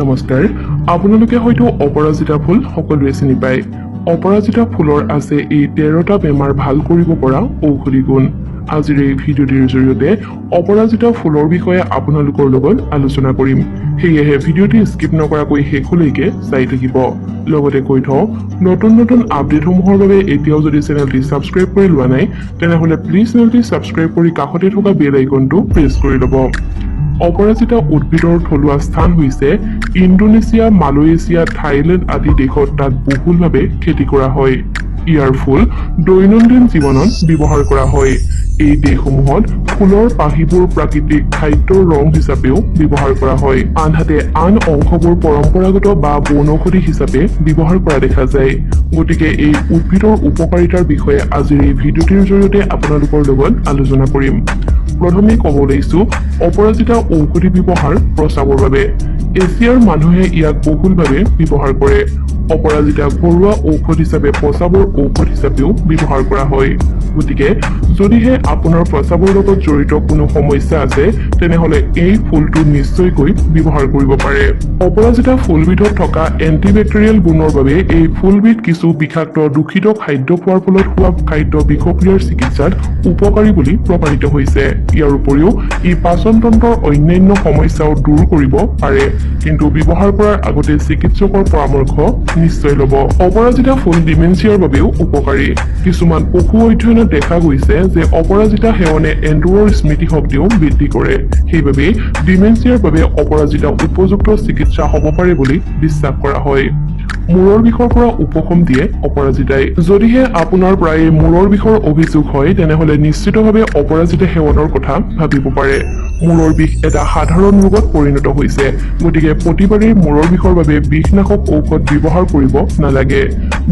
নমস্কাৰ আপোনালোকে হয়তো অপৰাজিতা ফুল সকলোৱে চিনি পায় অপৰাজিতা ফুলৰ আছে এই 13টা বেমাৰ ভাল কৰিব পৰা ঔষধি গুণ আজিৰ এই ভিডিঅ'টিৰ জৰিয়তে অপৰাজিতা ফুলৰ বিষয়ে আপোনালোকৰ লগত আলোচনা কৰিম সেয়েহে ভিডিঅ'টি স্কিপ নকৰাকৈ শেষলৈকে চাই থাকিব লগতে কৈ থওঁ নতুন আপডেটসমূহৰ বাবে এতিয়াও যদি চেনেলটি সাবস্ক্ৰাইব কৰি লোৱা নাই তেনেহলে প্লিজ চেনেলটি সাবস্ক্ৰাইব কৰি কাষতে থকা বেল আইকনটো প্ৰেছ কৰি ল'ব অপৰাজিতা উদ্ভিদৰ থলুৱা স্থান হৈছে ইণ্ডোনেছিয়া মালয়েছিয়া থাইলেণ্ড আদি দেশত তাত বহুলভাৱে খেতি কৰা হয় ইয়াৰ ফুল দৈনন্দিন জীৱনত ব্যৱহাৰ কৰা হয় এই দেশসমূহত ফুলৰ পাহিবোৰ প্ৰাকৃতিক খাদ্যৰ ৰং হিচাপেও ব্যৱহাৰ কৰা হয় আনহাতে আন অংশবোৰ পৰম্পৰাগত বা বনৌষধি হিচাপে ব্যৱহাৰ কৰা দেখা যায় গতিকে এই উদ্ভিদৰ উপকাৰিতাৰ বিষয়ে আজিৰ এই ভিডিঅ'টিৰ জৰিয়তে আপোনালোকৰ লগত আলোচনা কৰিম প্ৰথমে ক'ব লৈছো অপৰাজিতা ঔষধি ব্যৱহাৰ প্ৰস্ৰাৱৰ বাবে এছিয়াৰ মানুহে ইয়াক বহুলভাৱে ব্যৱহাৰ কৰে অপৰাজিতা ঘৰুৱা ঔষধ হিচাপে প্ৰস্ৰাৱৰ ঔষধ হিচাপেও ব্যৱহাৰ কৰা হয় গতিকে যদিহে আপোনাৰ প্ৰস্ৰাৱৰ লগত জড়িত কোনো সমস্যা আছে তেনেহলে এই ফুলটো নিশ্চয়কৈ ব্যৱহাৰ কৰিব পাৰে অপৰাজিতা ফুলবিধত থকা এন্টিবেক্টেৰিয়েল গুণৰ বাবে এই ফুলবিধ কিছু বিষাক্ত দূষিত খাদ্য খোৱাৰ ফলত হোৱা খাদ্য বিষক্ৰিয়াৰ চিকিৎসাত উপকাৰী বুলি প্ৰমাণিত হৈছে ইয়াৰ উপৰিও ই পাচনতন্ত্ৰৰ অন্যান্য সমস্যাও দূৰ কৰিব পাৰে কিন্তু ব্যৱহাৰ কৰাৰ আগতে চিকিৎসকৰ পৰামৰ্শ নিশ্চয় ল'ব অপৰাজিতা ফুল ডিমেনচিয়াৰ বাবেও উপকাৰী কিছুমান পশু অধ্যয়নত দেখা গৈছে যে অপৰাজিতা সেৱনে এণ্ডুৰৰ স্মৃতি শক্তিও বৃদ্ধি কৰে সেইবাবে ডিমেনচিয়াৰ বাবে অপৰাজিতা উপযুক্ত চিকিৎসা হ'ব পাৰে বুলি বিশ্বাস কৰা হয় মূৰৰ বিষৰ পৰা উপশম দিয়ে অপৰাজিতাই যদিহে আপোনাৰ প্ৰায় মূৰৰ বিষৰ অভিযোগ হয় তেনেহলে নিশ্চিতভাৱে অপৰাজিতা সেৱনৰ কথা ভাবিব পাৰে মূৰৰ বিষ এটা সাধাৰণ ৰোগত পৰিণত হৈছে গতিকে প্ৰতিবাৰেই মূৰৰ বিষৰ বাবে বিষনাশক ঔষধ ব্যৱহাৰ কৰিব নালাগে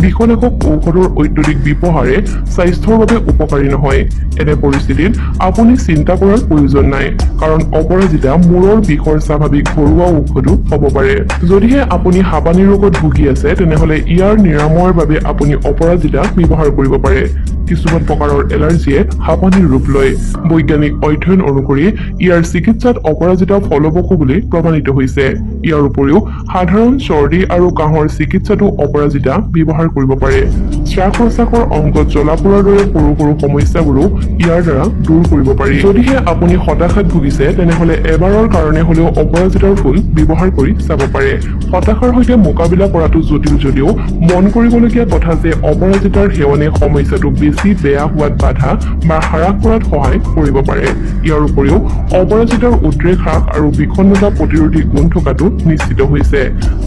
বিষনাশক ঔষধৰ অত্যধিক ব্যৱহাৰে স্বাস্থ্যৰ বাবে উপকাৰী নহয় এনে পৰিস্থিতিত আপুনি চিন্তা কৰাৰ প্ৰয়োজন নাই কাৰণ অপৰাজিতা মূৰৰ বিষৰ স্বাভাৱিক ঘৰুৱা ঔষধো হ'ব পাৰে যদিহে আপুনি হাঁপানি ৰোগত ভুগি আছে তেনেহলে ইয়াৰ নিৰাময়ৰ বাবে আপুনি অপৰাজিতা ব্যৱহাৰ কৰিব পাৰে কিছুমান প্ৰকাৰৰ এলাৰ্জিয়ে হাঁপানিৰ ৰূপ লয় বৈজ্ঞানিক অধ্যয়ন অনুসৰি ইয়াৰ চিকিৎসাত অপৰাজিতা ফলপ্ৰসূ বুলি প্ৰমাণিত হৈছে ইয়াৰ উপৰিও সাধাৰণ চৰ্দি আৰু কাহৰ চিকিৎসাতো অপৰাজিতা ব্যৱহাৰ কৰিব পাৰে শ্বাস প্ৰশ্বাসৰ অংগত জ্বলা-পোৰাৰ দৰে সৰু সৰু সমস্যাবোৰো ইয়াৰ দ্বাৰা দূৰ কৰিব পাৰি যদিহে আপুনি হতাশাত ভুগিছে তেনেহলে এবাৰৰ কাৰণে হলেও অপৰাজিতাৰ ফুল ব্যৱহাৰ কৰি চাব পাৰে হতাশাৰ সৈতে মোকাবিলা কৰাটো জটিল যদিও মন কৰিবলগীয়া কথা যে অপৰাজিতাৰ সেৱনে সমস্যাটো বেছি বেয়া হোৱাত বাধা বা হ্ৰাস কৰাত সহায় কৰিব পাৰে ইয়াৰ উপৰিও অপৰাজিতাৰ উদ্ৰেক হ্ৰাস আৰু বিষণ্ণতা প্ৰতিৰোধী গুণ থকাটো নিশ্চিত হৈছে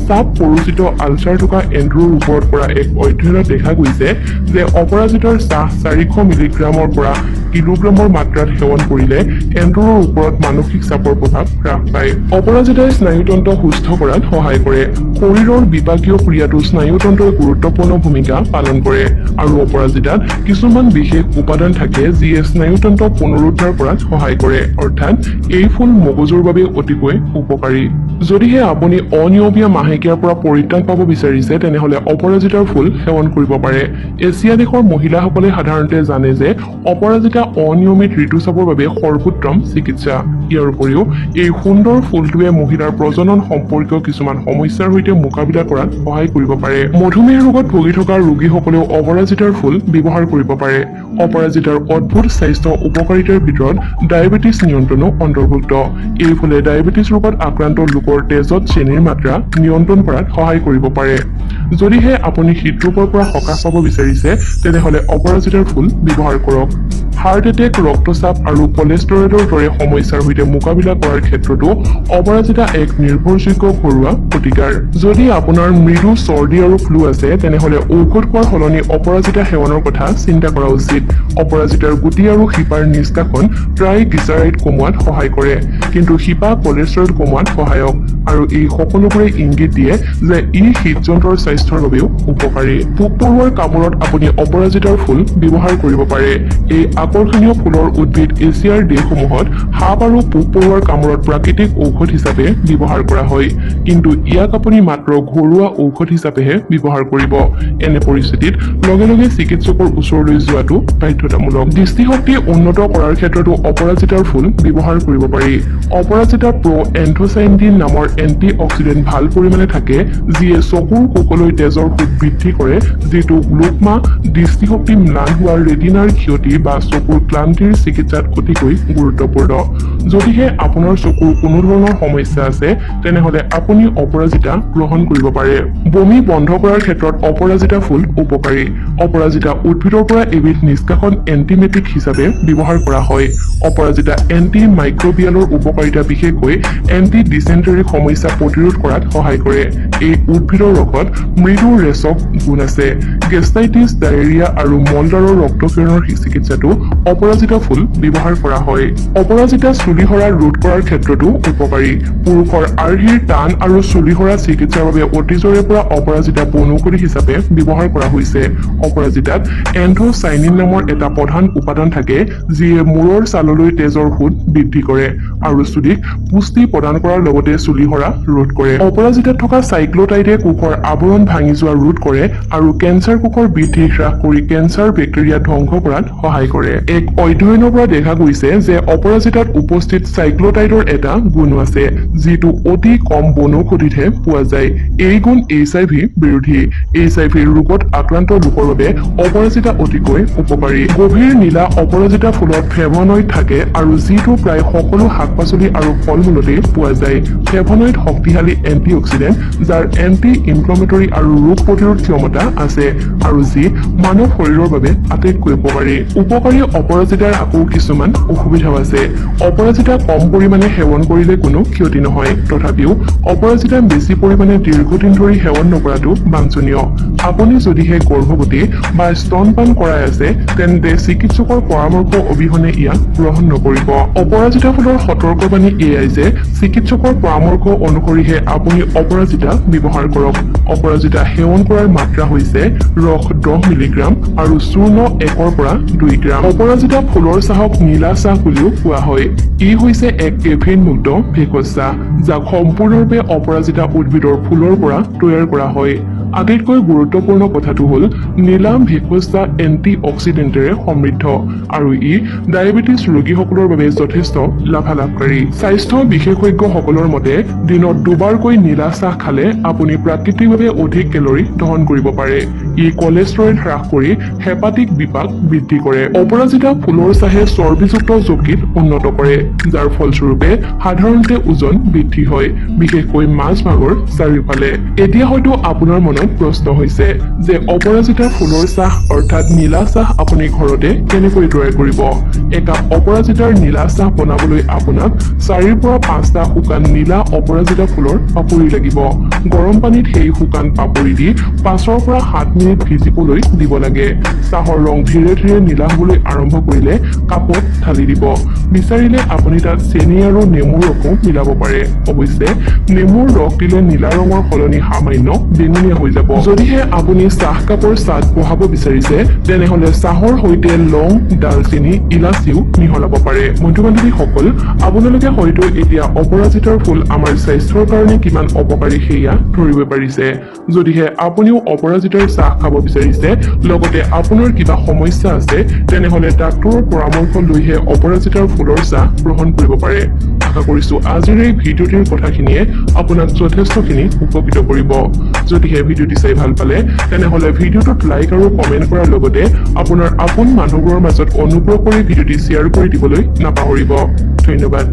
চাপ পৰিচিত আলচাৰ থকা এণ্ড্ৰুৰ ওপৰত পৰা এক অধ্যয়নত দেখা গৈছে যে অপৰাজিতাৰ চাহ 400 মিলিগ্ৰামৰ পৰা কিলোগ্ৰামৰ মাত্ৰাত সেৱন কৰিলে এণ্ড্ৰুৰ ওপৰত মানসিক চাপৰ প্ৰভাৱ হ্ৰাস পায় অপৰাজিতাই স্নায়ুতন্ত্ৰ সুস্থ কৰাত সহায় কৰে শৰীৰৰ বিপাকীয় ক্ৰিয়াটো স্নায়ুতন্ত্ৰই গুৰুত্বপূৰ্ণ ভূমিকা পালন কৰে আৰু অপৰাজিতাত কিছুমান বিশেষ উপাদান থাকে যিয়ে স্নায়ুতন্ত্ৰ পুনৰুদ্ধাৰ কৰাত সহায় কৰে অৰ্থাৎ এই ফুল মগজুৰ বাবে অতিকৈ উপকাৰী যদিহে আপুনি অনিয়মীয়া মাহেকীয়াৰ পৰা পৰিত্ৰাণ পাব বিচাৰিছে তেনেহলে অপৰাজিতাৰ ফুল সেৱন কৰিব পাৰে এছিয়া দেশৰ মহিলাসকলে সাধাৰণতে জানে যে অপৰাজিতা অনিয়মিত ঋতুস্ৰাৱৰ বাবে সৰ্বোত্তম চিকিৎসা ইয়াৰ উপৰিও এই সুন্দৰ ফুলটোৱে মহিলাৰ প্ৰজনন সম্পৰ্কীয় কিছুমান সমস্যাৰ সৈতে মোকাবিলা কৰাত সহায় কৰিব পাৰে মধুমেহ ৰোগত ভুগি থকা ৰোগীসকলেও অপৰাজিতাৰ ফুল ব্যৱহাৰ কৰিব পাৰে অপৰাজিতাৰ অদ্ভুত স্বাস্থ্য উপকাৰিতাৰ ভিতৰত ডায়েবেটিছ নিয়ন্ত্ৰণো অন্তৰ্ভুক্ত এই ফুলে ডায়েবেটিছ ৰোগত আক্ৰান্ত লোকৰ তেজত চেনিৰ মাত্ৰা নিয়ন্ত্ৰণ কৰাত সহায় কৰিব পাৰে যদিহে আপুনি হৃদৰোগৰ পৰা সকাহ পাব বিচাৰিছে তেনেহলে অপৰাজিতাৰ ফুল ব্যৱহাৰ কৰক হাৰ্ট এটেক ৰক্তচাপ আৰু কলেষ্ট্ৰৰেলৰ দৰে সমস্যাৰ সৈতে মোকাবিলা কৰাৰ ক্ষেত্ৰতো অপৰাজিতা এক নিৰ্ভৰযোগ্য ঘৰুৱা প্ৰতিকাৰ যদি আপোনাৰ মৃদু চৰ্দি আৰু ফ্লু আছে তেনেহলে ঔষধ খোৱাৰ সলনি অপৰাজিতা সেৱনৰ কথা চিন্তা কৰা উচিত অপৰাজিতাৰ গুটি আৰু শিপাৰ নিষ্কাশন ট্ৰাইগ্লিচাৰাইড কমোৱাত সহায় কৰে কিন্তু শিপা কলেষ্ট্ৰল কমোৱাত সহায়ক আৰু এই সকলোবোৰে ইংগিত দিয়ে যে ই হৃদযন্ত্ৰৰ স্বাস্থ্যৰ বাবেও উপকাৰী পোক পৰুৱাৰ কামোৰত আপুনি অপৰাজিতাৰ ফুল ব্যৱহাৰ কৰিব পাৰে এই আকৰ্ষণীয় ফুলৰ উদ্ভিদ এছিয়াৰ দেশসমূহত সাপ আৰু পোক পৰুৱাৰ কামোৰত প্ৰাকৃতিক ঔষধ হিচাপে ব্যৱহাৰ কৰা হয় কিন্তু ইয়াক আপুনি মাত্ৰ ঘৰুৱা ঔষধ হিচাপেহে ব্যৱহাৰ কৰিব এনে পৰিস্থিতিত লগে লগে চিকিৎসকৰ ওচৰলৈ যোৱাটো বাধ্যতামূলক দৃষ্টিশক্তি উন্নত কৰাৰ ক্ষেত্ৰতো অপৰাজিতাৰ ফুল ব্যৱহাৰ কৰিব পাৰি অপৰাজিতা প্ৰ এন্থোচাইনডিন নামৰ এন্টিঅক্সিডেন্ট ভাল পৰিমাণে থাকে যিয়ে চকুৰ কোকলৈ তেজৰ সোঁত বৃদ্ধি কৰে যিটো গ্লুকমা দৃষ্টিশক্তি ম্লান হোৱা ৰেটিনাৰ ক্ষতি বা চকুৰ ক্লান্তিৰ চিকিৎসাত অতিকৈ গুৰুত্বপূৰ্ণ যদিহে আপোনাৰ চকুৰ কোনো ধৰণৰ সমস্যা আছে তেনেহলে আপুনি অপৰাজিতা গ্ৰহণ কৰিব পাৰে বমি বন্ধ কৰাৰ ক্ষেত্ৰত অপৰাজিতা ফুল উপকাৰী অপৰাজিতা উদ্ভিদৰ পৰা এবিধ নিষ্কাশন এন্টিমেটিক হিচাপে ব্যৱহাৰ কৰা হয় অপৰাজিতা এন্টি মাইক্ৰোবিয়ালৰ উপকাৰিতা বিশেষকৈ এন্টি ডিসেন্টাৰী সমস্যা প্ৰতিৰোধ কৰাত সহায় কৰে এই উদ্ভিদৰ ৰসত মৃদু ৰেচক গুণ আছে গেষ্ট্ৰাইটিছ ডায়েৰিয়া আৰু মলদ্বাৰৰ ৰক্তক্ষৰণৰ চিকিৎসাটো অপৰাজিতা ফুল ব্যৱহাৰ কৰা হয় অপৰাজিতা চুলিহৰা ৰোধ কৰাৰ ক্ষেত্ৰতো উপকাৰী পুৰুষৰ আৰ্হিৰ টান আৰু চুলিহৰা চিকিৎসাৰ বাবে অতীজৰে পৰা অপৰাজিতা বনৌষধি হিচাপে ব্যৱহাৰ কৰা হৈছে অপৰাজিতাত এন্থোচাইনিন নামৰ এটা প্ৰধান উপাদান থাকে যিয়ে মূৰৰ ছাললৈ তেজৰ সোঁত বৃদ্ধি কৰে আৰু চুলিক পুষ্টি প্ৰদান কৰাৰ লগতে চুলিহৰা ৰোধ কৰে অপৰাজিতাত থকা চাইক্লোটাইডে কোষৰ আৱৰণ ভাঙি যোৱা ৰোধ কৰে আৰু কেঞ্চাৰ কোষৰ বৃদ্ধি হ্ৰাস কৰি কেঞ্চাৰ বেক্টেৰিয়া ধ্বংস কৰাত সহায় কৰে এক অধ্যয়নৰ পৰা দেখা গৈছে যে অপৰাজিতাত উপস্থিত চাইক্লোটাইডৰ এটা গুণ আছে যিটো অতি কম বনৌষধিতহে পোৱা যায় এই গুণ HIV বিৰোধী HIV ৰোগত আক্ৰান্ত লোকৰ বাবে অপৰাজিতা অতিকৈ উপকাৰী গভীৰ নীলা অপৰাজিতা ফুলত ফ্লেভনয়েড থাকে আৰু যিটো প্ৰায় সকলো শাক-পাচলি আৰু ফল-মূলতে পোৱা যায় ফ্লেভনয়েড শক্তিশালী এন্টিঅক্সিডেন্ট যাৰ এন্টি ইনফ্লামেটৰী আৰু ৰোগ প্ৰতিৰোধ ক্ষমতা আছে আৰু যি মানৱ শৰীৰৰ বাবে আটাইতকৈ উপকাৰী অপৰাজিতাৰ আকৌ কিছুমান অসুবিধাও আছে অপৰাজিতা কম পৰিমাণে সেৱন কৰিলে কোনো ক্ষতি নহয় তথাপিও অপৰাজিতা বেছি পৰিমাণে দীৰ্ঘদিন ধৰি সেৱন নকৰাটো বাঞ্ছনীয় আপুনি যদিহে গৰ্ভৱতী বা স্তনপান কৰাই আছে তেন্তে চিকিৎসকৰ পৰামৰ্শ অবিহনে ইয়াক গ্ৰহণ নকৰিব অপৰাজিতা ফুলৰ সতৰ্কবাণী এয়াই যে চিকিৎসকৰ পৰামৰ্শ অনুসৰিহে আপুনি অপৰাজিতা ব্যৱহাৰ কৰক অপৰাজিতা সেৱন কৰাৰ মাত্ৰা হৈছে ৰস 10 মিলিগ্ৰাম আৰু চূৰ্ণ 1 পৰা 2 গ্ৰাম অপৰাজিতা ফুলৰ চাহক নীলা চাহ বুলিও কোৱা হয় ই হৈছে এক কেফেইন মুক্ত ভেষজ চাহ যাক সম্পূৰ্ণৰূপে অপৰাজিতা উদ্ভিদৰ ফুলৰ পৰা তৈয়াৰ কৰা হয় আটাইতকৈ গুৰুত্বপূৰ্ণ কথাটো হ'ল নীলা ভেষজ চাহ এন্টিঅক্সিডেন্টেৰে সমৃদ্ধ আৰু ই ডায়েবেটিছ ৰোগীসকলৰ বাবে যথেষ্ট লাভালাভকাৰী স্বাস্থ্য বিশেষজ্ঞসকলৰ মতে দিনত দুবাৰকৈ নীলা চাহ খালে আপুনি প্ৰাকৃতিকভাৱে অধিক কেলৰি দহন কৰিব পাৰে ই কলেষ্ট্ৰল হ্ৰাস কৰি হেপাটিক বিপাক বৃদ্ধি কৰে অপৰাজিতা ফুলৰ চাহে চৰ্বিযুক্ত যকৃত উন্নত কৰে যাৰ ফলস্বৰূপে সাধাৰণতে ওজন বৃদ্ধি হয় বিশেষকৈ মাজভাগৰ চাৰিওফালে এতিয়া হয়তো আপোনাৰ মনত প্ৰশ্ন হৈছে যে অপৰাজিতা ফুলৰ চাহ অৰ্থাৎ নীলা চাহ আপুনি ঘৰতে কেনেকৈ তৈয়াৰ কৰিব একাপ অপৰাজিতাৰ নীলা চাহ বনাবলৈ আপোনাক 4 পৰা 5টা শুকান নীলা অপৰাজিতা ফুলৰ পাপৰি লাগিব গৰম পানীত সেই শুকান পাপৰি দি 5 পৰা 7 মিনিট ভিজিবলৈ দিব লাগে চাহৰ ৰং ধীৰে ধীৰে নীলা হ'বলৈ আৰম্ভ কৰিলে কাপত ঢালি দিব বিচাৰিলে আপুনি তাত চেনি আৰু নেমুৰ ৰসো মিলাব পাৰে অৱশ্যে নেমুৰ ৰস দিলে নীলা ৰঙৰ সলনি সামান্য বেঙুনীয়া হৈ যাব যদিহে আপুনি চাহ কাপৰ স্বাদ বঢ়াব বিচাৰিছে তেনেহলে চাহৰ সৈতে লং ডালচেনি ইলাচিও মিহলাব পাৰে বন্ধু-বান্ধৱীসকল আপোনালোকে হয়তো এতিয়া অপৰাজিতাৰ ফুল আমাৰ স্বাস্থ্যৰ কাৰণে কিমান অপকাৰী সেয়া ধৰিব পাৰিছে যদিহে আপুনিও অপৰাজিতাৰ চাহ খাব বিচাৰিছে লগতে আপোনাৰ কিবা সমস্যা আছে তেনেহলে ডাক্তৰৰ পৰামৰ্শ লৈহে অপৰাজিতাৰ ফুলৰ চাহ গ্ৰহণ কৰিব পাৰে আশা কৰিছো আজিৰ এই ভিডিঅ'টিৰ কথাখিনিয়ে আপোনাক যথেষ্টখিনি উপকৃত কৰিব যদিহে ভিডিঅ'টি চাই ভাল পালে তেনেহলে ভিডিঅ'টোত লাইক আৰু কমেন্ট কৰাৰ লগতে আপোনাৰ আপোন মানুহবোৰৰ মাজত অনুগ্ৰহ কৰি ভিডিঅ'টি শ্বেয়াৰ কৰি দিবলৈ নাপাহৰিব ধন্যবাদ